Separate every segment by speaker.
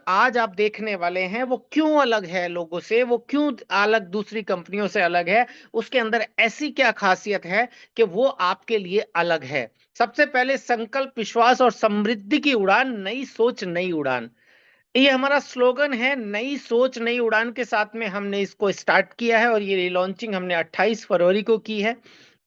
Speaker 1: आज आप देखने वाले हैं वो क्यों अलग है लोगों से, वो क्यों अलग दूसरी कंपनियों से अलग है, उसके अंदर ऐसी क्या खासियत है कि वो आपके लिए अलग है। सबसे पहले संकल्प, विश्वास और समृद्धि की उड़ान, नई सोच नई उड़ान। ये हमारा स्लोगन है, नई सोच नई उड़ान के साथ में हमने इसको स्टार्ट किया है और ये रिलॉन्चिंग हमने 28 फरवरी को की है।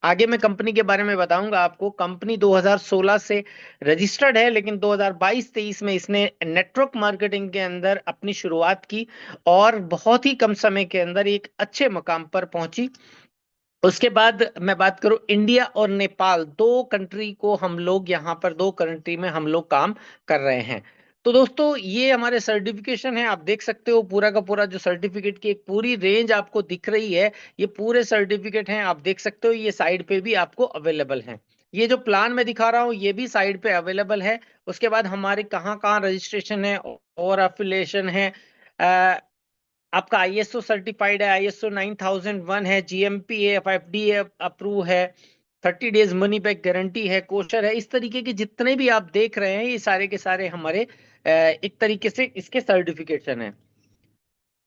Speaker 1: आगे मैं कंपनी के बारे में बताऊंगा आपको। कंपनी 2016 से रजिस्टर्ड है, लेकिन 2022-23 में इसने नेटवर्क मार्केटिंग के अंदर अपनी शुरुआत की और बहुत ही कम समय के अंदर एक अच्छे मकाम पर पहुंची। उसके बाद मैं बात करूं, इंडिया और नेपाल, दो कंट्री को हम लोग यहाँ पर, दो कंट्री में हम लोग काम कर रहे हैं। तो दोस्तों ये हमारे सर्टिफिकेशन है, आप देख सकते हो पूरा का पूरा जो सर्टिफिकेट की एक पूरी रेंज आपको दिख रही है। ये पूरे सर्टिफिकेट हैं, आप देख सकते हो, ये साइड पे भी आपको अवेलेबल है। ये जो प्लान मैं दिखा रहा हूँ ये भी साइड पे अवेलेबल है। उसके बाद हमारे कहाँ कहाँ रजिस्ट्रेशन है और अफिलिएशन है। आपका आईएसओ सर्टिफाइड है, आईएसओ 9001 है, जीएमपी है, एफआईडीए अप्रूव है, 30 डेज मनी बैक गारंटी है, कोशर है। इस तरीके के जितने भी आप देख रहे हैं ये सारे के सारे हमारे एक तरीके से इसके सर्टिफिकेशन है।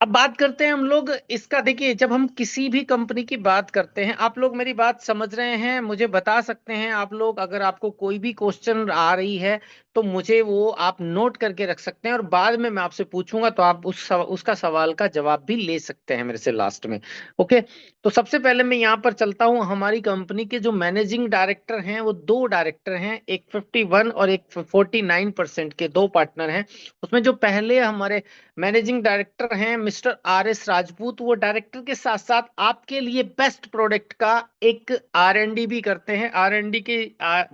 Speaker 1: अब बात करते हैं हम लोग इसका। देखिए जब हम किसी भी कंपनी की बात करते हैं, आप लोग मेरी बात समझ रहे हैं, मुझे बता सकते हैं आप लोग, अगर आपको कोई भी क्वेश्चन आ रही है तो मुझे वो आप नोट करके रख सकते हैं और बाद में मैं आपसे पूछूंगा तो आप उसका सवाल का जवाब भी ले सकते हैं मेरे से लास्ट में। ओके। तो सबसे पहले मैं यहाँ पर चलता हूँ। हमारी कंपनी के जो मैनेजिंग डायरेक्टर हैं वो दो डायरेक्टर हैं, एक 51 और एक 49% के दो पार्टनर हैं। उसमें जो पहले हमारे मैनेजिंग डायरेक्टर हैं मिस्टर RS राजपूत, वो डायरेक्टर के साथ साथ आपके लिए बेस्ट प्रोडक्ट का एक R&D भी करते हैं। R&D के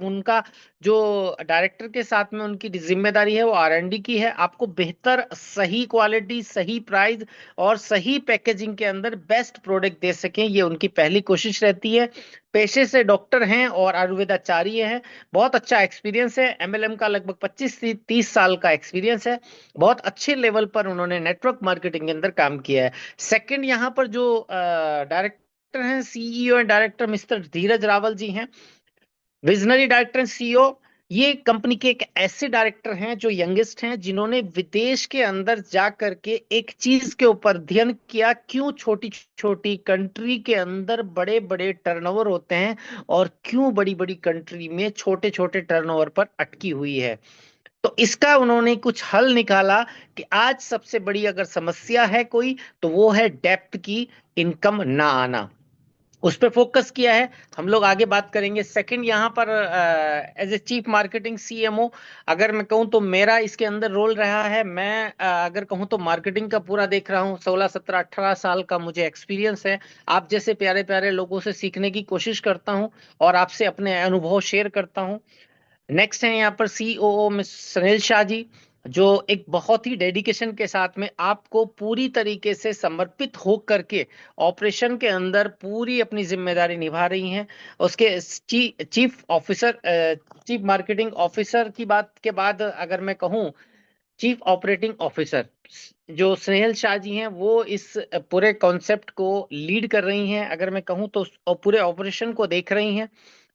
Speaker 1: उनका जो डायरेक्टर के साथ में उनकी जिम्मेदारी है वो R&D की है। आपको बेहतर, सही क्वालिटी, सही प्राइस और सही पैकेजिंग के अंदर बेस्ट प्रोडक्ट दे सकें, ये उनकी पहली कोशिश रहती है। पेशे से डॉक्टर हैं और आयुर्वेदाचार्य हैं। बहुत अच्छा एक्सपीरियंस है, MLM का लगभग 25 से 30 साल का एक्सपीरियंस है। बहुत अच्छे लेवल पर उन्होंने नेटवर्क मार्केटिंग के अंदर काम किया है। सेकंड यहाँ पर जो डायरेक्टर हैं, CEO एंड डायरेक्टर मिस्टर धीरज रावल जी हैं, विजनरी डायरेक्टर एंड CEO। ये कंपनी के एक ऐसे डायरेक्टर हैं जो यंगेस्ट हैं, जिन्होंने विदेश के अंदर जा करके एक चीज के ऊपर अध्ययन किया, क्यों छोटी छोटी कंट्री के अंदर बड़े बड़े टर्नओवर होते हैं और क्यों बड़ी बड़ी कंट्री में छोटे छोटे टर्नओवर पर अटकी हुई है। तो इसका उन्होंने कुछ हल निकाला कि आज सबसे बड़ी अगर समस्या है कोई, तो वो है डेप्थ की, इनकम ना आना। उस पर फोकस किया है। हम लोग आगे बात करेंगे। सेकंड यहाँ पर as a chief marketing CMO, अगर मैं कहूँ तो मेरा इसके अंदर रोल रहा है। मैं अगर कहूँ तो मार्केटिंग का पूरा देख रहा हूँ, 16 17 18 साल का मुझे एक्सपीरियंस है। आप जैसे प्यारे प्यारे लोगों से सीखने की कोशिश करता हूँ और आपसे अपने अनुभव शेयर करता हूँ। नेक्स्ट है यहाँ पर COO मिस सुनील शाह जी, जो एक बहुत ही डेडिकेशन के साथ में आपको पूरी तरीके से समर्पित हो करके ऑपरेशन के अंदर पूरी अपनी जिम्मेदारी निभा रही हैं। उसके chief officer, chief marketing officer की बात के बाद अगर मैं कहूँ, चीफ ऑपरेटिंग ऑफिसर जो स्नेहल शाह जी हैं, वो इस पूरे कॉन्सेप्ट को लीड कर रही हैं। अगर मैं कहूँ तो पूरे ऑपरेशन को देख रही हैं,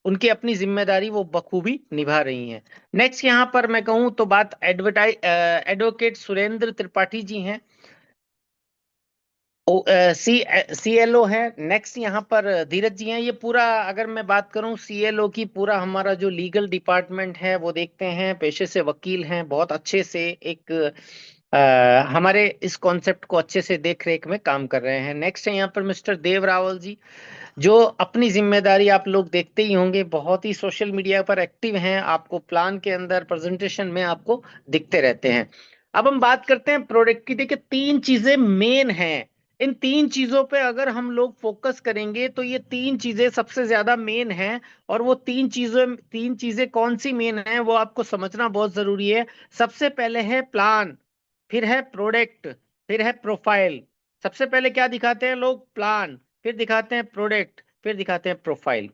Speaker 1: उनकी अपनी जिम्मेदारी वो बखूबी निभा रही हैं। नेक्स्ट यहाँ पर मैं कहूँ तो बात एडवोकेट सुरेंद्र त्रिपाठी जी हैं, CLO है। नेक्स्ट यहाँ पर धीरज जी हैं। ये पूरा अगर मैं बात करूं CLO की, पूरा हमारा जो लीगल डिपार्टमेंट है वो देखते हैं, पेशे से वकील हैं, बहुत अच्छे से एक हमारे इस कॉन्सेप्ट को अच्छे से देख रेख में काम कर रहे हैं। नेक्स्ट है यहाँ पर मिस्टर देव रावल जी, जो अपनी जिम्मेदारी आप लोग देखते ही होंगे, बहुत ही सोशल मीडिया पर एक्टिव हैं, आपको प्लान के अंदर प्रेजेंटेशन में आपको दिखते रहते हैं। अब हम बात करते हैं प्रोडक्ट की। देखिए तीन चीजें मेन हैं, इन तीन चीजों पे अगर हम लोग फोकस करेंगे तो ये तीन चीजें सबसे ज्यादा मेन हैं। और वो तीन चीजें कौन सी मेन हैं वो आपको समझना बहुत जरूरी है। सबसे पहले है प्लान, फिर है प्रोडक्ट, फिर है प्रोफाइल। सबसे पहले क्या दिखाते हैं लोग? प्लान, फिर दिखाते हैं प्रोडक्ट, फिर दिखाते हैं प्रोफाइल।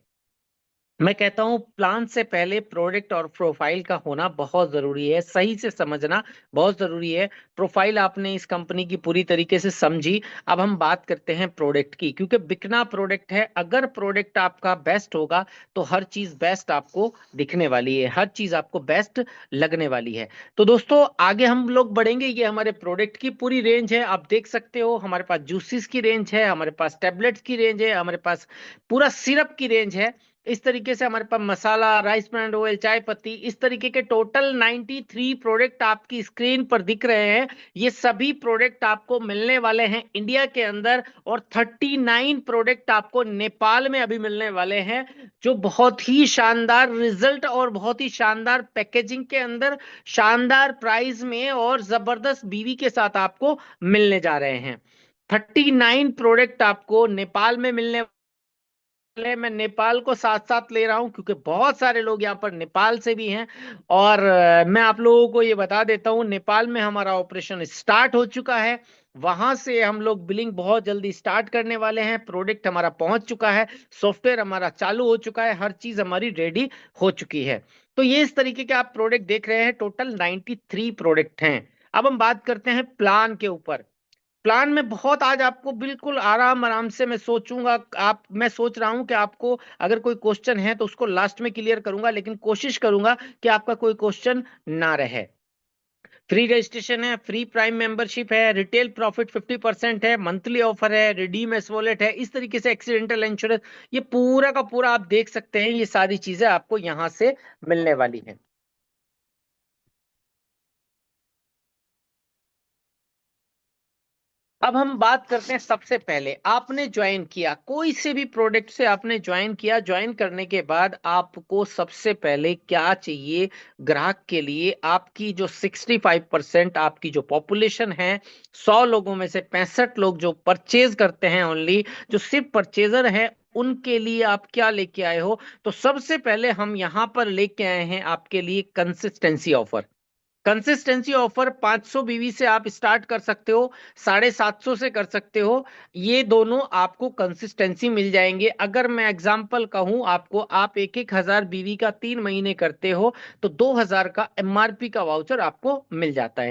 Speaker 1: मैं कहता हूँ प्लान से पहले प्रोडक्ट और प्रोफाइल का होना बहुत जरूरी है, सही से समझना बहुत जरूरी है। प्रोफाइल आपने इस कंपनी की पूरी तरीके से समझी। अब हम बात करते हैं प्रोडक्ट की, क्योंकि बिकना प्रोडक्ट है। अगर प्रोडक्ट आपका बेस्ट होगा तो हर चीज बेस्ट आपको दिखने वाली है, हर चीज आपको बेस्ट लगने वाली है। तो दोस्तों आगे हम लोग बढ़ेंगे। ये हमारे प्रोडक्ट की पूरी रेंज है, आप देख सकते हो। हमारे पास जूसेस की रेंज है, हमारे पास टेबलेट्स की रेंज है, हमारे पास पूरा सिरप की रेंज है। इस तरीके से हमारे पास मसाला, राइस ब्रांड ऑयल, चाय पत्ती, इस तरीके के टोटल 93 प्रोडक्ट आपकी स्क्रीन पर दिख रहे हैं। ये सभी प्रोडक्ट आपको मिलने वाले हैं इंडिया के अंदर, और 39 प्रोडक्ट आपको नेपाल में अभी मिलने वाले हैं, जो बहुत ही शानदार रिजल्ट और बहुत ही शानदार पैकेजिंग के अंदर, शानदार प्राइस में और जबरदस्त बीवी के साथ आपको मिलने जा रहे हैं। 39 प्रोडक्ट आपको नेपाल में मिलने। मैं नेपाल को साथ साथ ले रहा हूं क्योंकि बहुत सारे लोग यहाँ पर नेपाल से भी हैं। और मैं आप लोगों को ये बता देता हूँ, नेपाल में हमारा ऑपरेशन स्टार्ट हो चुका है। वहां से हम लोग बिलिंग बहुत जल्दी स्टार्ट करने वाले हैं। प्रोडक्ट हमारा पहुंच चुका है, सॉफ्टवेयर हमारा चालू हो चुका है, हर चीज हमारी रेडी हो चुकी है। तो ये इस तरीके के आप प्रोडक्ट देख रहे हैं, टोटल 93 प्रोडक्ट हैं। अब हम बात करते हैं प्लान के ऊपर। प्लान में बहुत आज आपको बिल्कुल आराम आराम से मैं सोचूंगा, आप मैं सोच रहा हूं कि आपको अगर कोई क्वेश्चन है तो उसको लास्ट में क्लियर करूंगा, लेकिन कोशिश करूंगा कि आपका कोई क्वेश्चन ना रहे। फ्री रजिस्ट्रेशन है, फ्री प्राइम मेंबरशिप है, रिटेल प्रॉफिट 50% है, मंथली ऑफर है, रिडीम एस वॉलेट है, इस तरीके से एक्सीडेंटल इंश्योरेंस, ये पूरा का पूरा आप देख सकते हैं। ये सारी चीजें आपको यहां से मिलने वाली हैं। अब हम बात करते हैं, सबसे पहले आपने ज्वाइन किया कोई से भी प्रोडक्ट से, आपने ज्वाइन किया। ज्वाइन करने के बाद आपको सबसे पहले क्या चाहिए? ग्राहक के लिए आपकी जो 65% आपकी जो पॉपुलेशन है, 100 लोगों में से 65 लोग जो परचेज करते हैं, ओनली जो सिर्फ परचेजर है, उनके लिए आप क्या लेके आए हो? तो सबसे पहले हम यहां पर लेके आए हैं आपके लिए कंसिस्टेंसी ऑफर। कंसिस्टेंसी ऑफर 500 बीवी से आप स्टार्ट कर सकते हो, 750 से कर सकते हो। ये दोनों आपको कंसिस्टेंसी मिल जाएंगे। अगर मैं एग्जांपल कहूं आपको, आप एक एक हजार बीवी का 3 महीने करते हो तो 2000 का एमआरपी का वाउचर आपको मिल जाता है।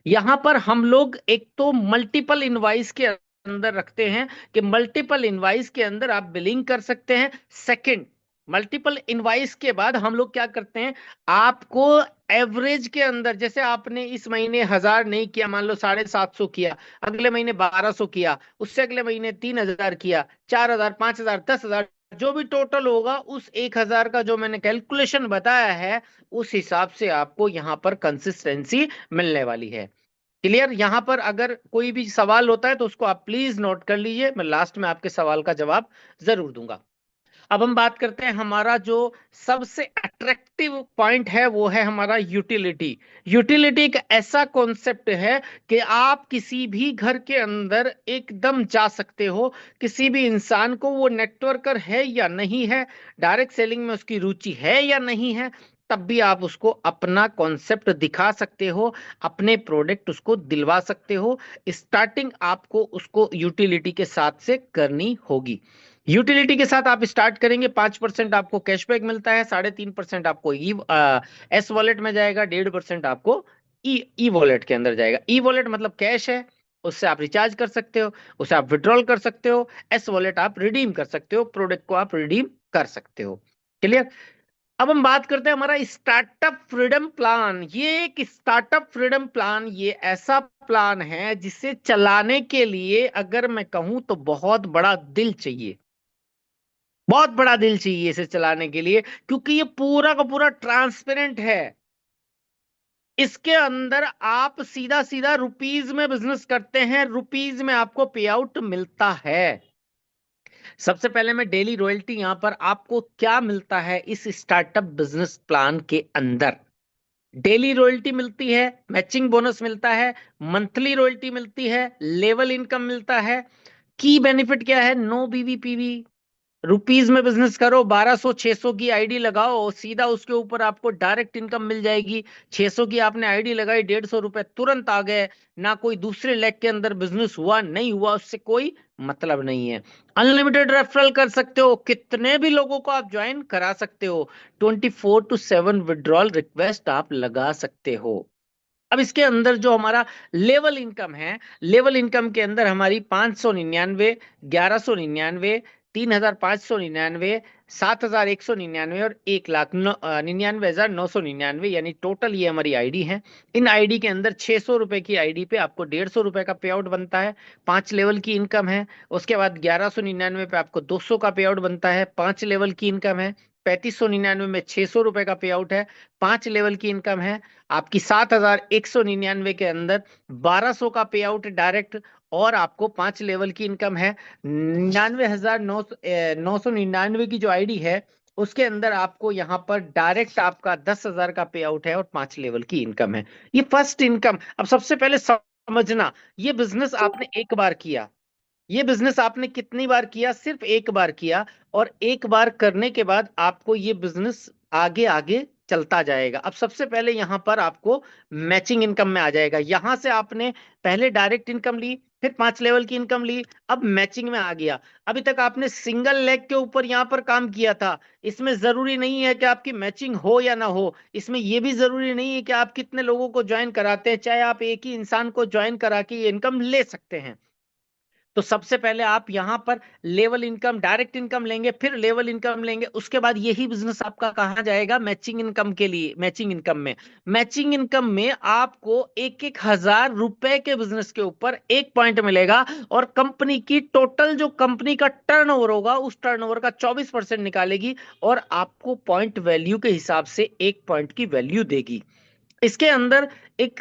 Speaker 1: यहाँ पर हम लोग एक तो मल्टीपल इनवाइस के अंदर रखते हैं कि मल्टीपल इनवाइस के अंदर आप बिलिंग कर सकते हैं। सेकंड, मल्टीपल इनवाइस के बाद हम लोग क्या करते हैं, आपको एवरेज के अंदर, जैसे आपने इस महीने 1000 नहीं किया, मान लो 750 किया, अगले महीने 1200 किया, उससे अगले महीने 3000 किया, 4000, 5000, 10,000, जो भी टोटल होगा उस 1000 का जो मैंने कैलकुलेशन बताया है, उस हिसाब से आपको यहाँ पर कंसिस्टेंसी मिलने वाली है। क्लियर? यहाँ पर अगर कोई भी सवाल होता है तो उसको आप प्लीज नोट कर लीजिए, मैं लास्ट में आपके सवाल का जवाब जरूर दूंगा। अब हम बात करते हैं, हमारा जो सबसे अट्रैक्टिव पॉइंट है वो है हमारा यूटिलिटी। यूटिलिटी एक ऐसा कॉन्सेप्ट है कि आप किसी भी घर के अंदर एकदम जा सकते हो, किसी भी इंसान को, वो नेटवर्कर है या नहीं है, डायरेक्ट सेलिंग में उसकी रुचि है या नहीं है, तब भी आप उसको अपना कॉन्सेप्ट दिखा सकते हो, अपने प्रोडक्ट उसको दिलवा सकते हो। स्टार्टिंग आपको उसको यूटिलिटी के साथ से करनी होगी। यूटिलिटी के साथ आप स्टार्ट करेंगे, 5% आपको कैशबैक मिलता है, 3.5% आपको ई एस वॉलेट में जाएगा, 1.5% आपको ई ई वॉलेट के अंदर जाएगा। ई वॉलेट मतलब कैश है, उससे आप रिचार्ज कर सकते हो, उसे आप विड्रॉल कर सकते हो। एस वॉलेट आप रिडीम कर सकते हो, प्रोडक्ट को आप रिडीम कर सकते हो। क्लियर? अब हम बात करते हैं हमारा स्टार्टअप फ्रीडम प्लान। ये एक स्टार्टअप फ्रीडम प्लान, ये ऐसा प्लान है जिसे चलाने के लिए अगर मैं कहूं तो बहुत बड़ा दिल चाहिए, बहुत बड़ा दिल चाहिए इसे चलाने के लिए, क्योंकि ये पूरा का पूरा ट्रांसपेरेंट है। इसके अंदर आप सीधा सीधा रुपीज में बिजनेस करते हैं, रुपीज में आपको पे आउट मिलता है। सबसे पहले मैं डेली रॉयल्टी, यहां पर आपको क्या मिलता है इस स्टार्टअप बिजनेस प्लान के अंदर? डेली रॉयल्टी मिलती है, मैचिंग बोनस मिलता है, मंथली रॉयल्टी मिलती है, लेवल इनकम मिलता है। की बेनिफिट क्या है? नो बीवी पीवी, रुपीज में बिजनेस करो, 1200 600 की आईडी लगाओ, सीधा उसके ऊपर आपको डायरेक्ट इनकम मिल जाएगी। 600 की आपने आईडी लगाई, 150 रुपए तुरंत आ गए। ना कोई दूसरे लेग के अंदर बिजनेस हुआ नहीं हुआ, उससे कोई मतलब नहीं है। अनलिमिटेड रेफरल कर सकते हो, कितने भी लोगों को आप ज्वाइन करा सकते हो। 24/7 विड्रॉल रिक्वेस्ट आप लगा सकते हो। अब इसके अंदर जो हमारा लेवल इनकम है, लेवल इनकम के अंदर हमारी 599, 1199, 3599, 7199 और 1,99,999, यानी टोटल ये हमारी आईडी है। इन आईडी के अंदर 600 रुपए की आईडी पे आपको 150 रुपए का पे आउट बनता है, 5 लेवल की इनकम है। उसके बाद 1199 पे आपको 200 का पे आउट बनता है, 5 लेवल की इनकम है। 3599 में 600 रुपए का पे आउट है, 5 लेवल की इनकम है। आपकी 7199 के अंदर 1200 का पे आउट डायरेक्ट, और आपको 5 लेवल की इनकम है। 99,999 की जो आईडी है, उसके अंदर आपको यहाँ पर डायरेक्ट आपका 10,000 का पे आउट है और 5 लेवल की इनकम है। ये फर्स्ट इनकम। अब सबसे पहले समझना, ये बिजनेस आपने एक बार किया, ये बिजनेस आपने कितनी बार किया? सिर्फ एक बार किया। और एक बार करने के बाद आपको ये बिजनेस आगे आगे चलता जाएगा। अब सबसे पहले यहां पर आपको मैचिंग इनकम में आ जाएगा। यहां से आपने पहले डायरेक्ट इनकम ली, फिर 5 लेवल की इनकम ली, अब मैचिंग में आ गया। अभी तक आपने सिंगल लेग के ऊपर यहां पर काम किया था। इसमें जरूरी नहीं है कि आपकी मैचिंग हो या ना हो, इसमें यह भी जरूरी नहीं है कि आप कितने लोगों को ज्वाइन कराते हैं, चाहे आप एक ही इंसान को ज्वाइन करा के ये इनकम ले सकते हैं। तो सबसे पहले आप यहां पर लेवल इनकम, डायरेक्ट इनकम लेंगे, फिर लेवल इनकम लेंगे। उसके बाद यही बिजनेस आपका कहा जाएगा मैचिंग इनकम के लिए। मैचिंग इनकम में, मैचिंग इनकम में आपको 1,000 रुपए के बिजनेस के ऊपर 1 पॉइंट मिलेगा। और कंपनी की टोटल जो कंपनी का टर्नओवर होगा, उस टर्नओवर का 24% निकालेगी और आपको पॉइंट वैल्यू के हिसाब से 1 पॉइंट की वैल्यू देगी। इसके अंदर एक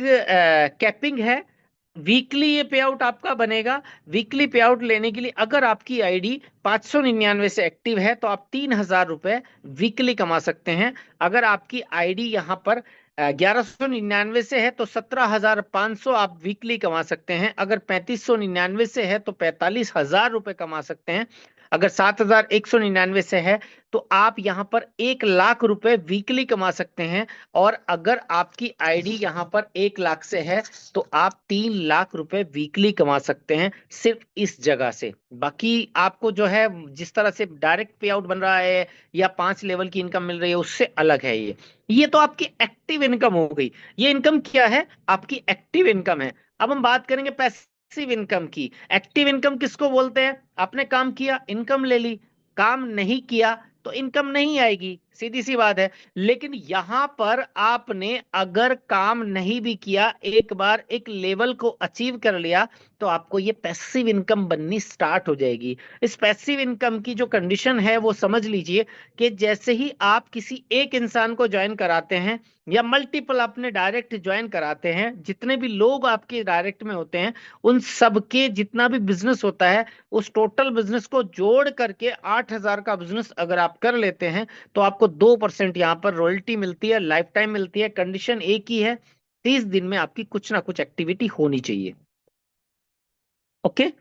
Speaker 1: कैपिंग है। वीकली ये पे आउट आपका बनेगा। वीकली पे आउट लेने के लिए अगर आपकी आईडी 599 से एक्टिव है तो आप 3,000 रुपए वीकली कमा सकते हैं। अगर आपकी आईडी यहां पर 1199 से है तो 17,500 आप वीकली कमा सकते हैं। अगर 3599 से है तो 45,000 रुपए कमा सकते हैं। अगर 7,199 से है तो आप यहां पर 1,00,000 रुपए वीकली कमा सकते हैं। और अगर आपकी आईडी यहां पर 1,00,000 से है तो आप 3,00,000 रुपए वीकली कमा सकते हैं, सिर्फ इस जगह से। बाकी आपको जो है जिस तरह से डायरेक्ट पे आउट बन रहा है या 5 लेवल की इनकम मिल रही है, उससे अलग है ये तो आपकी एक्टिव इनकम हो गई। ये इनकम क्या है? आपकी एक्टिव इनकम है। अब हम बात करेंगे पैसिव इनकम की। एक्टिव इनकम किसको बोलते हैं? आपने काम किया, इनकम ले ली। काम नहीं किया तो इनकम नहीं आएगी, सीधी सी बात है। लेकिन यहां पर आपने अगर काम नहीं भी किया, एक बार एक लेवल को अचीव कर लिया, तो आपको ये पैसिव इनकम बननी स्टार्ट हो जाएगी। इस पैसिव इनकम की जो कंडीशन है वो समझ लीजिए कि जैसे ही आप किसी एक इंसान को ज्वाइन कराते हैं या मल्टीपल अपने डायरेक्ट ज्वाइन कराते हैं, जितने भी लोग आपके डायरेक्ट में होते हैं, उन सबके जितना भी बिजनेस होता है, उस टोटल बिजनेस को जोड़ करके 8,000 का बिजनेस अगर आप कर लेते हैं तो आपको 2% यहां पर रॉयल्टी मिलती है, लाइफ टाइम मिलती है। कंडीशन एक ही है, 30 दिन में आपकी कुछ ना कुछ एक्टिविटी होनी चाहिए। ओके,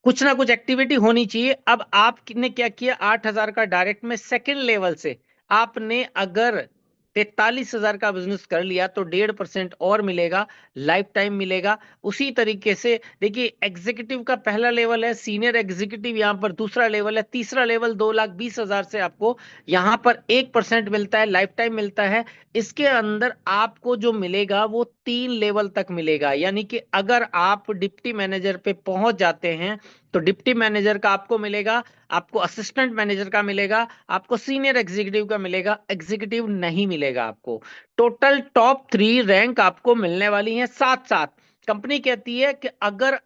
Speaker 1: कुछ ना कुछ एक्टिविटी होनी चाहिए। अब आपने क्या किया? 8,000 का डायरेक्ट में सेकेंड लेवल से आपने अगर 43,000 का बिजनेस कर लिया तो 1.5% और मिलेगा, लाइफ टाइम मिलेगा। उसी तरीके से देखिए, एग्जीक्यूटिव का पहला लेवल है, सीनियर एग्जीक्यूटिव यहाँ पर दूसरा लेवल है, तीसरा लेवल 2,20,000 से आपको यहाँ पर 1% मिलता है, लाइफ टाइम मिलता है। इसके अंदर आपको जो मिलेगा वो 3 लेवल तक मिलेगा। यानी कि अगर आप डिप्टी मैनेजर पे पहुंच जाते हैं तो डिप्टी मैनेजर का आपको मिलेगा, आपको असिस्टेंट मैनेजर का मिलेगा, आपको सीनियर एग्जीक्यूटिव का मिलेगा, एग्जीक्यूटिव नहीं मिलेगा आपको। टोटल टॉप 3 रैंक आपको मिलने वाली हैं साथ साथ। कंपनी कहती है कि अगर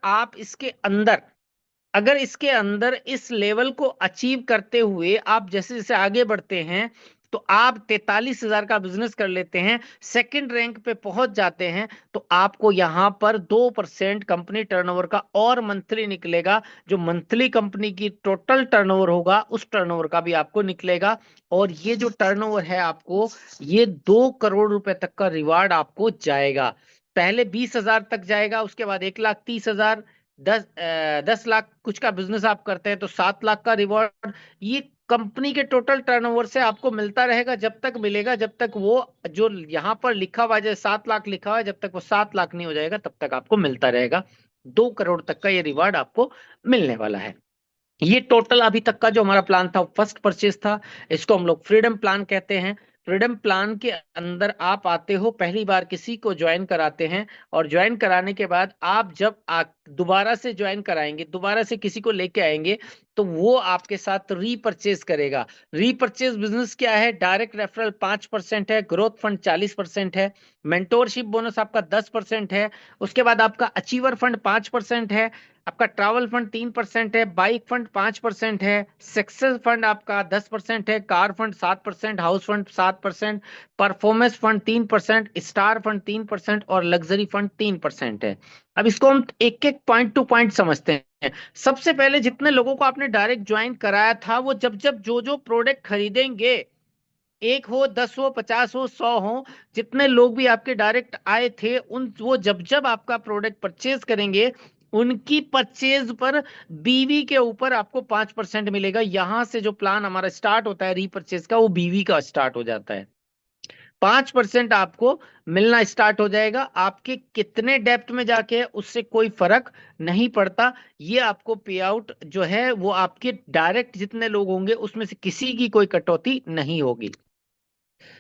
Speaker 1: इसके अंदर इस लेवल को अचीव करते हुए आप जैसे जैसे आगे बढ़ते हैं, तो आप 43,000 का बिजनेस कर लेते हैं, सेकंड रैंक पे पहुंच जाते हैं, तो आपको यहां पर 2% कंपनी टर्नओवर का और मंथली निकलेगा। जो मंथली कंपनी की टोटल टर्नओवर होगा, उस टर्नओवर का भी आपको निकलेगा। और ये जो टर्नओवर है आपको, ये 2 करोड़ रुपए तक का रिवार्ड आपको जाएगा। पहले 20,000 तक जाएगा, उसके बाद 1,30,000, 10 लाख कुछ का बिजनेस आप करते हैं तो 7 लाख का रिवॉर्ड। ये कंपनी के टोटल टर्नओवर से आपको मिलता रहेगा, जब तक मिलेगा, जब तक वो जो यहाँ पर लिखा हुआ है 7 लाख लिखा हुआ है, जब तक वो 7 लाख नहीं हो जाएगा तब तक आपको मिलता रहेगा। 2 करोड़ तक का ये रिवार्ड आपको मिलने वाला है। ये टोटल अभी तक का जो हमारा प्लान था फर्स्ट परचेज था, इसको हम लोग फ्रीडम प्लान कहते हैं। फ्रीडम प्लान के अंदर आप आते हो, पहली बार किसी को ज्वाइन कराते हैं, और ज्वाइन कराने के बाद आप जब दोबारा से ज्वाइन कराएंगे, दोबारा से किसी को लेके आएंगे, तो वो आपके साथ रीपरचेज करेगा। रीपरचेज बिजनेस क्या है? डायरेक्ट रेफरल 5% है, ग्रोथ फंड 40% है, मेंटोरशिप बोनस आपका 10% है, उसके बाद आपका अचीवर फंड 5% है, आपका ट्रैवल फंड 3% है, बाइक फंड 5% है, सक्सेस फंड आपका 10% है, car fund 7%, house fund 7%, performance fund 3%, star fund 3% और लग्जरी फंड 3% है। अब इसको हम एक एक पॉइंट टू पॉइंट समझते हैं। सबसे पहले जितने लोगों को आपने डायरेक्ट ज्वाइन कराया था, वो जब जब जो प्रोडक्ट खरीदेंगे, 1 हो, 10 हो, 50 हो, 100 हो, जितने लोग भी आपके डायरेक्ट आए थे, वो जब जब आपका प्रोडक्ट परचेज करेंगे, उनकी परचेज पर बीवी के ऊपर आपको 5% मिलेगा। यहां से जो प्लान हमारा स्टार्ट होता है रीपरचेज का, वो बीवी का स्टार्ट हो जाता है। 5% आपको मिलना स्टार्ट हो जाएगा। आपके कितने डेप्थ में जाके है उससे कोई फर्क नहीं पड़ता। ये आपको पे आउट जो है वो आपके डायरेक्ट जितने लोग होंगे उसमें से किसी की कोई कटौती नहीं होगी।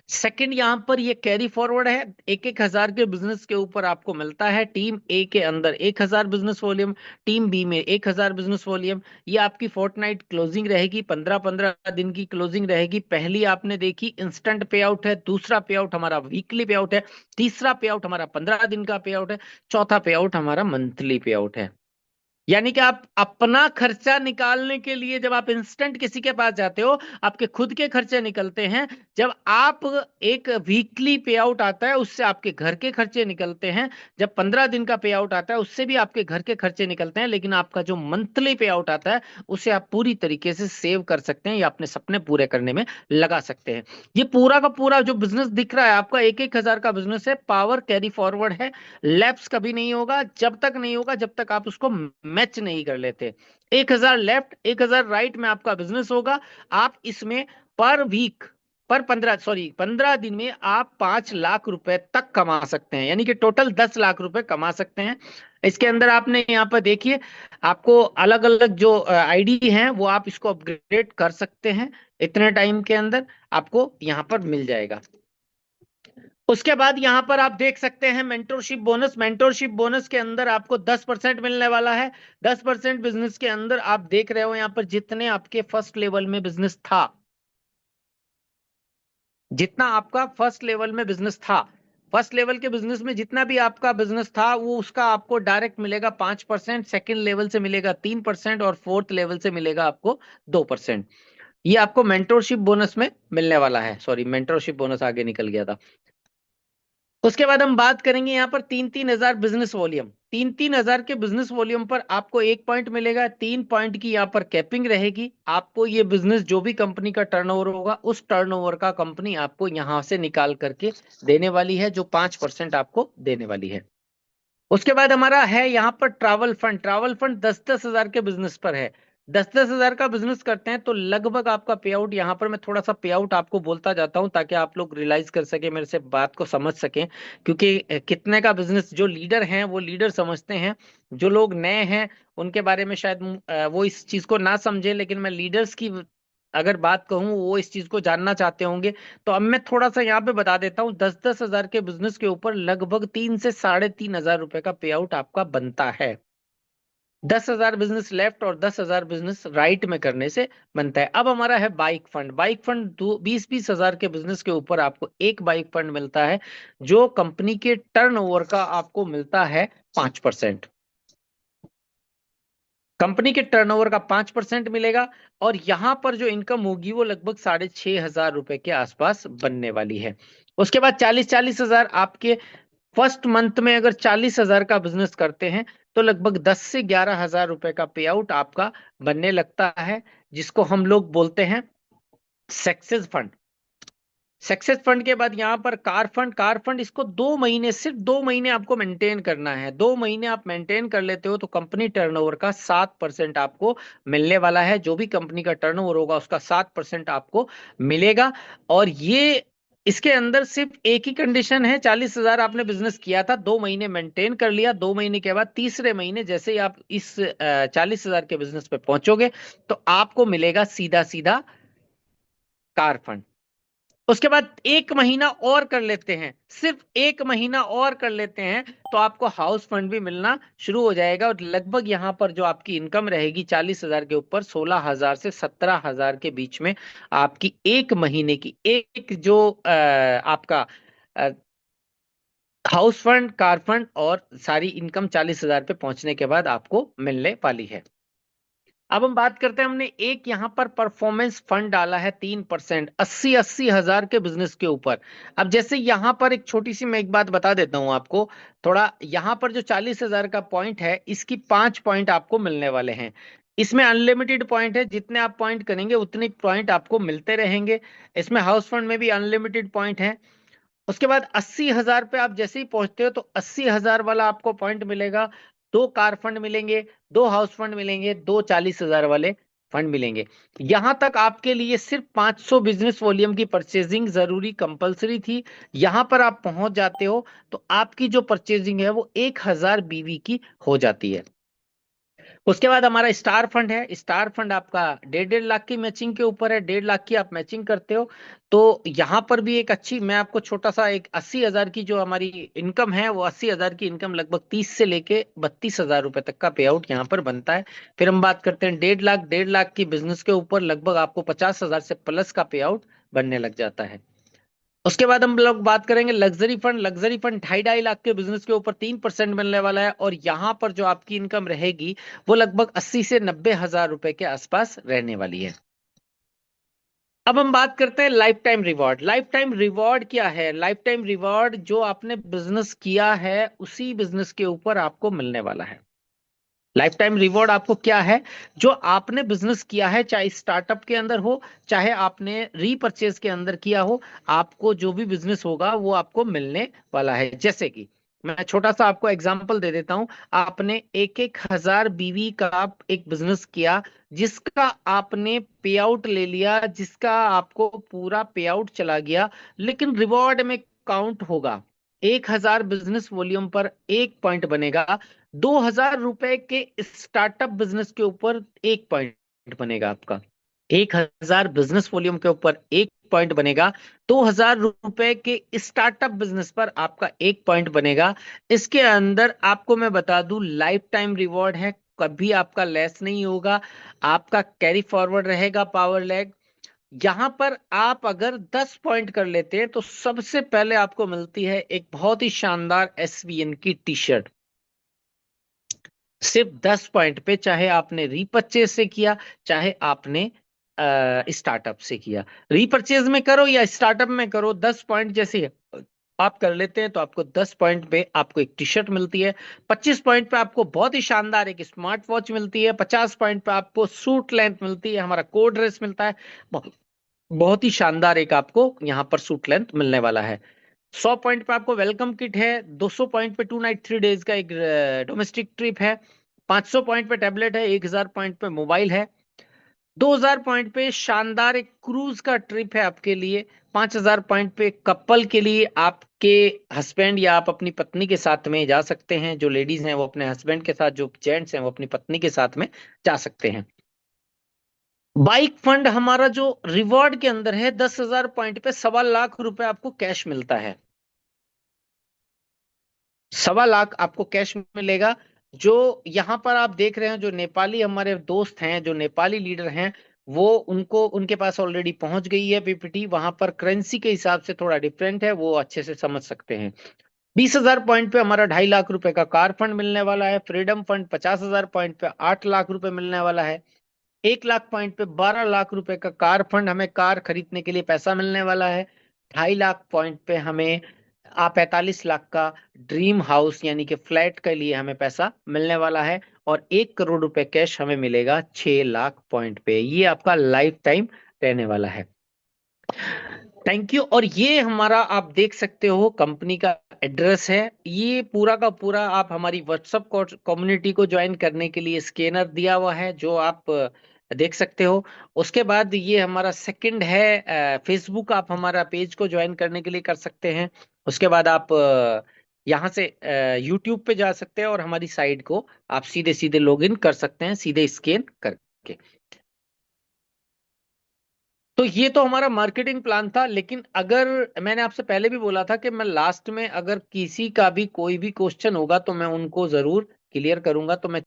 Speaker 1: सेकंड, यहां पर ये कैरी फॉरवर्ड है, 1,000 के बिजनेस के ऊपर आपको मिलता है। टीम ए के अंदर 1,000 बिजनेस वॉल्यूम, टीम बी में 1,000 बिजनेस वॉल्यूम। ये आपकी फोर्टनाइट क्लोजिंग रहेगी, 15-15 दिन की क्लोजिंग रहेगी। पहली आपने देखी इंस्टेंट पे आउट है, दूसरा पे आउट हमारा वीकली पे आउट है, तीसरा पे आउट हमारा 15 दिन का पे आउट है, चौथा पे आउट हमारा मंथली पे आउट है। यानी कि आप अपना खर्चा निकालने के लिए जब आप इंस्टेंट किसी के पास जाते हो, आपके खुद के खर्चे निकलते हैं। जब आप एक वीकली पे आउट आता है, उससे आपके घर के खर्चे निकलते हैं। जब 15 दिन का पे आउट आता है, उससे भी आपके घर के खर्चे निकलते हैं। लेकिन आपका जो मंथली पे आउट आता है, उसे आप पूरी तरीके से सेव कर सकते हैं या अपने सपने पूरे करने में लगा सकते हैं। ये पूरा का पूरा जो बिजनेस दिख रहा है आपका 1,000 का बिजनेस है, पावर कैरी फॉरवर्ड है। लैप्स कभी नहीं होगा, जब तक नहीं होगा जब तक आप उसको मैच नहीं कर लेते। 1,000 लेफ्ट 1,000 राइट में आपका बिजनेस होगा। आप इसमें पर वीक, पर 15 दिन में आप 5 लाख रुपए तक कमा सकते हैं, यानी कि टोटल 10 लाख रुपए कमा सकते हैं। इसके अंदर आपने यहाँ पर देखिए, आपको अलग अलग जो आईडी हैं वो आप इसको अपग्रेड कर सकते हैं। इतने टाइम के अंदर आपको यहाँ पर मिल जाएगा। उसके बाद यहां पर आप देख सकते हैं मेंटरशिप बोनस। मेंटरशिप बोनस के अंदर आपको 10% मिलने वाला है। 10% बिजनेस के अंदर आप देख रहे हो यहां पर जितने आपके फर्स्ट लेवल में बिजनेस था, जितना आपका फर्स्ट लेवल में बिजनेस था, फर्स्ट लेवल के बिजनेस में जितना भी आपका बिजनेस था, वो उसका आपको डायरेक्ट मिलेगा 5%, सेकेंड लेवल से मिलेगा 3% और फोर्थ लेवल से मिलेगा आपको 2%। ये आपको मेंटरशिप बोनस में मिलने वाला है। सॉरी, मेंटरशिप बोनस आगे निकल गया था। उसके बाद हम बात करेंगे यहाँ पर 3-3 हजार बिजनेस वॉल्यूम। 3-3 हजार के बिजनेस वॉल्यूम पर आपको 1 पॉइंट मिलेगा। 3 पॉइंट की यहाँ पर कैपिंग रहेगी। आपको ये बिजनेस जो भी कंपनी का टर्नओवर होगा, उस टर्नओवर का कंपनी आपको यहाँ से निकाल करके देने वाली है, जो 5% आपको देने वाली है। उसके बाद हमारा है यहाँ पर ट्रैवल फंड। ट्रैवल फंड 10-10 हजार के बिजनेस पर है। 10-10 हजार का बिजनेस करते हैं तो लगभग आपका पे आउट, यहाँ पर मैं थोड़ा सा पे आउट आपको बोलता जाता हूं ताकि आप लोग रियलाइज कर सके, मेरे से बात को समझ सकें। क्योंकि कितने का बिजनेस जो लीडर हैं वो लीडर समझते हैं, जो लोग नए हैं उनके बारे में शायद वो इस चीज को ना समझे, लेकिन मैं लीडर्स की अगर बात कहूं वो इस चीज को जानना चाहते होंगे। तो अब मैं थोड़ा सा यहाँ पे बता देता हूँ। 10-10 हजार के बिजनेस के ऊपर लगभग 3 से 3.5 हजार रुपए का पे आउट आपका बनता है। 10,000 बिजनेस लेफ्ट और 10,000 बिजनेस राइट में करने से बनता है। अब हमारा है बाइक फंड। बाइक फंड 20-20 हजार के बिजनेस के ऊपर आपको एक बाइक फंड मिलता है, जो कंपनी के टर्नओवर का आपको मिलता है 5%। कंपनी के टर्नओवर का 5% मिलेगा, और यहां पर जो इनकम होगी वो लगभग 6,500 रुपए के आसपास बनने वाली है। उसके बाद 40-40 हजार आपके फर्स्ट मंथ में अगर 40,000 का बिजनेस करते हैं तो लगभग 10 से 11 हजार रुपए का पे आउट आपका बनने लगता है, जिसको हम लोग बोलते हैं सक्सेस फंड। सक्सेस फंड के बाद यहाँ पर कार फंड इसको 2 महीने, सिर्फ 2 महीने आपको मेंटेन करना है। 2 महीने आप मेंटेन कर लेते हो तो कंपनी टर्नओवर का 7% आपको मिलने वाला है। जो भी कंपनी का टर्नओवर होगा उसका 7% आपको मिलेगा। और ये इसके अंदर सिर्फ एक ही कंडीशन है, 40,000 आपने बिजनेस किया था, 2 महीने मेंटेन कर लिया, 2 महीने के बाद तीसरे महीने जैसे ही आप इस 40,000 के बिजनेस पे पहुंचोगे तो आपको मिलेगा सीधा सीधा कार फंड। उसके बाद 1 महीना और कर लेते हैं, सिर्फ 1 महीना और कर लेते हैं तो आपको हाउस फंड भी मिलना शुरू हो जाएगा। और लगभग यहाँ पर जो आपकी इनकम रहेगी 40,000 के ऊपर 16,000 से 17,000 के बीच में आपकी 1 महीने की एक जो आपका हाउस फंड, कार फंड और सारी इनकम 40,000 पे पहुंचने के बाद आपको मिलने वाली है। अब हम बात करते हैं, हमने एक यहां पर परफॉर्मेंस फंड डाला है 3%, 80,000 के बिजनेस के ऊपर। अब जैसे यहां पर एक छोटी सी मैं एक बात बता देता हूं आपको, थोड़ा यहां पर जो 40,000 का पॉइंट है इसकी 5 पॉइंट आपको मिलने वाले हैं। इसमें अनलिमिटेड पॉइंट है, जितने आप पॉइंट करेंगे उतने पॉइंट आपको मिलते रहेंगे। इसमें हाउस फंड में भी अनलिमिटेड पॉइंट है। उसके बाद 80,000 पे आप जैसे ही पहुंचते हो तो 80,000 वाला आपको पॉइंट मिलेगा, 2 कार फंड मिलेंगे, 2 हाउस फंड मिलेंगे, 2 40,000 वाले फंड मिलेंगे। यहां तक आपके लिए सिर्फ 500 बिजनेस वॉल्यूम की परचेजिंग जरूरी कंपलसरी थी। यहां पर आप पहुंच जाते हो तो आपकी जो परचेजिंग है वो 1,000 बीवी की हो जाती है। उसके बाद हमारा स्टार फंड है। स्टार फंड आपका 1.5 लाख की मैचिंग के ऊपर है, 1.5 लाख की आप मैचिंग करते हो। तो यहाँ पर भी एक अच्छी, मैं आपको छोटा सा एक 80,000 की जो हमारी इनकम है वो 80,000 की इनकम लगभग 30 से लेके 32,000 रुपए तक का पे आउट यहाँ पर बनता है। फिर हम बात करते हैं 1.5 लाख की बिजनेस के ऊपर लगभग आपको 50,000 से प्लस का पे आउट बनने लग जाता है। उसके बाद हम लोग बात करेंगे luxury fund. Luxury fund 2.5 lakh के बिजनेस के ऊपर 3% मिलने वाला है और यहां पर जो आपकी इनकम रहेगी वो लगभग 80 से 90 हजार रुपए के आसपास रहने वाली है। अब हम बात करते हैं life time reward. Life time reward क्या है? लाइफ टाइम रिवॉर्ड जो आपने बिजनेस किया है उसी बिजनेस के ऊपर आपको मिलने वाला है। लाइफ टाइम रिवॉर्ड आपको क्या है? जो आपने बिजनेस किया है, चाहे स्टार्टअप के अंदर हो चाहे आपने रीपर्चेज के अंदर किया हो, आपको जो भी बिजनेस होगा वो आपको मिलने वाला है। जैसे कि मैं छोटा सा आपको एग्जांपल दे देता हूं। आपने 1,000 बीवी का एक बिजनेस किया जिसका आपने पे आउट ले लिया, जिसका आपको पूरा पे आउट चला गया, लेकिन रिवॉर्ड में काउंट होगा। 1,000 बिजनेस वॉल्यूम पर 1 पॉइंट बनेगा। 2,000 रुपए के स्टार्टअप बिजनेस के ऊपर 1 पॉइंट बनेगा आपका। 1,000 बिजनेस वॉल्यूम के ऊपर 1 पॉइंट बनेगा। 2,000 रुपए के स्टार्टअप बिजनेस पर आपका 1 पॉइंट बनेगा। इसके अंदर आपको मैं बता दूं लाइफ टाइम रिवॉर्ड है, कभी आपका लेस नहीं होगा, आपका कैरी फॉरवर्ड रहेगा पावर लैग। यहां पर आप अगर 10 पॉइंट कर लेते हैं तो सबसे पहले आपको मिलती है एक बहुत ही शानदार एसवीएन की टी शर्ट। सिर्फ 10 पॉइंट पे, चाहे आपने रीपरचेज से किया चाहे आपने स्टार्टअप से किया। रीपरचेज में करो या स्टार्टअप में करो, 10 पॉइंट जैसे आप कर लेते हैं तो आपको 10 पॉइंट पे आपको एक टी शर्ट मिलती है। 25 पॉइंट पे आपको बहुत ही शानदार एक स्मार्ट वॉच मिलती है। 50 पॉइंट पे आपको सूट लेंथ मिलती है, हमारा कोड ड्रेस मिलता है। बहुत बहुत ही शानदार एक आपको यहाँ पर सूट लेंथ मिलने वाला है। 100 पॉइंट पे आपको वेलकम किट है। 200 पॉइंट पे 2 नाइट 3 डेज का एक डोमेस्टिक ट्रिप है। 500 पॉइंट पे टैबलेट है। 1,000 पॉइंट पे मोबाइल है। 2,000 पॉइंट पे शानदार एक क्रूज का ट्रिप है आपके लिए। 5,000 पॉइंट पे कपल के लिए, आपके हस्बैंड या आप अपनी पत्नी के साथ में जा सकते हैं। जो लेडीज हैं वो अपने हस्बैंड के साथ, जो जेंट्स हैं वो अपनी पत्नी के साथ में जा सकते हैं। बाइक फंड हमारा जो रिवॉर्ड के अंदर है, 10,000 पॉइंट पे 1,25 लाख रुपए आपको कैश मिलता है। 1,25 लाख आपको कैश मिलेगा। जो यहाँ पर आप देख रहे हैं, जो नेपाली हमारे दोस्त हैं, जो नेपाली लीडर हैं, वो उनको उनके पास ऑलरेडी पहुंच गई है पीपीटी। वहां पर करेंसी के हिसाब से थोड़ा डिफरेंट है, वो अच्छे से समझ सकते हैं। 20,000 पॉइंट पे हमारा 2.5 लाख रुपए का कार फंड मिलने वाला है। फ्रीडम फंड 50,000 पॉइंट पे 8 लाख रुपए मिलने वाला है। 1 लाख पॉइंट पे 12 लाख रुपए का कार फंड, हमें कार खरीदने के लिए पैसा मिलने वाला है। 2.5 लाख पॉइंट पे हमें 45 लाख का ड्रीम हाउस यानी कि फ्लैट के लिए हमें पैसा मिलने वाला है। और 1 करोड़ रुपए कैश हमें मिलेगा 6 लाख पॉइंट पे। ये आपका लाइफ टाइम रहने वाला है। Thank you. और ये हमारा आप देख सकते हो कंपनी का एड्रेस है। ये पूरा का पूरा आप हमारी व्हाट्सएप कम्युनिटी को ज्वाइन करने के लिए स्कैनर दिया हुआ है जो आप देख सकते हो। उसके बाद ये हमारा सेकंड है फेसबुक, आप हमारा पेज को ज्वाइन करने के लिए कर सकते हैं। उसके बाद आप यहाँ से यूट्यूब पे जा सकते हैं और हमारी साइट को आप सीधे सीधे लॉग इन कर सकते हैं सीधे स्कैन करके। तो ये तो हमारा मार्केटिंग प्लान था। लेकिन अगर मैंने आपसे पहले भी बोला था कि मैं लास्ट में अगर किसी का भी कोई भी क्वेश्चन होगा तो मैं उनको जरूर क्लियर करूंगा, तो मैं